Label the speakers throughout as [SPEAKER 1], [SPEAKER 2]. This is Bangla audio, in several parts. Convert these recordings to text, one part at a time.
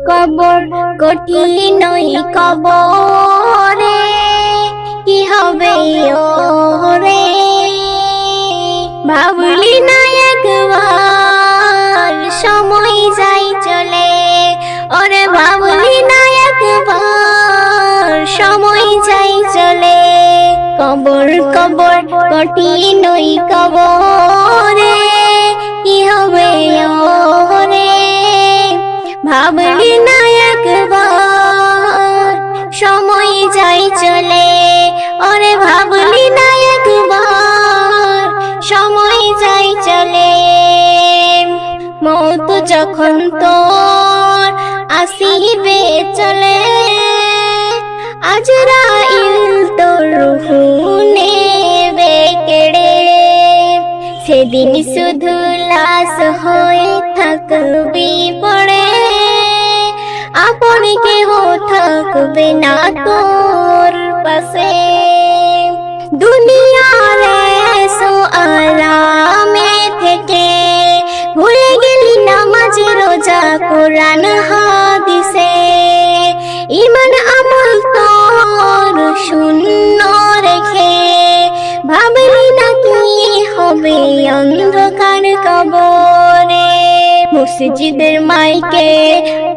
[SPEAKER 1] কবর কঠিন ওই কবরে কি হবে ওরে ভাবলি না একবার সময় যাই চলে ওরে ভাবলি না একবার সময় যাই চলে কবর কবর কঠিন ওই কবরে কি হবে ওরে ভাবলি না একবার সময় যাই চলে ওরে ভাবলি না একবার সময় যাই চলে মৌত যখন তোর আসিবে চলে আজরাইল তোর রূহু নেবে কেড়ে সেদিন শুধু লাশ হয়ে থাকবি পড়ে আপন কেহ থাকবে না তোর পাশে দুনিয়ার এসো আরামে থেকে ভুলে গেলি নামাজ রোজা কোরআন হাদিসে ঈমান আমল তোর শূন্য রেখে ভাবলি না কি হবে অন্ধকার কবরে মসজিদের মাইকে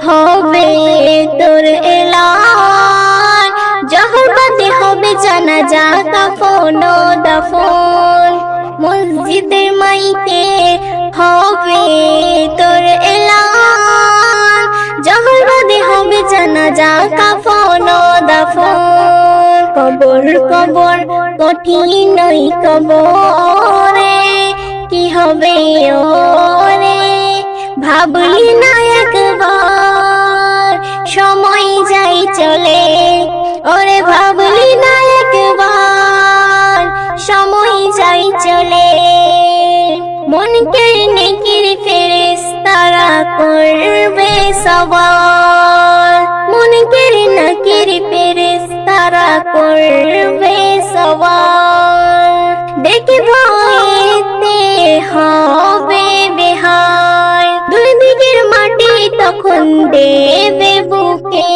[SPEAKER 1] হবে তোর এলান জহর বাদে হবে জানাজা কাফন ও দাফন মসজিদের মাইকে হবে তোর এলান জহর বাদে হবে জানাজা কাফন ও দাফন কবর কবর কঠিন ওই কবরে কি হবে ওরে ভাবলি না একবার সময় যাই চলে ওরে ভাবলি না একবার সময় যাই চলে মনকে নেকির ফেরেশতারা করবে সওয়াল মনকে নেকির ফেরেশতারা করবে সওয়াল দেখবো এতে হবে বেহাল দুই দিকের মাটি তখন দেবে বুকে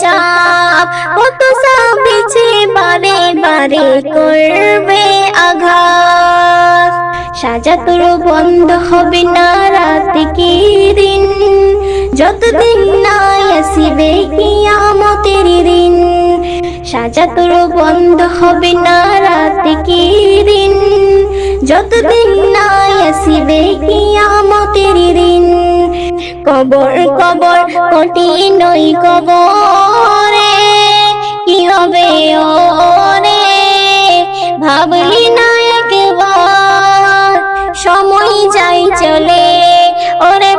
[SPEAKER 1] চাপ কত সব পিছে বারে বারে করবে আঘাত সাজা তোর বন্ধ হবে না রাত কি দিন যতদিন না আসিবে কিয়ামতের দিন সাজা তোর বন্ধ হবে না রাত কি দিন যতদিন না আসিবে কিয়ামতের দিন কবর কবর কঠিন ওই কবরে কি হবে ওরে ভাবলি না একবার সময় যাই চলে ওরে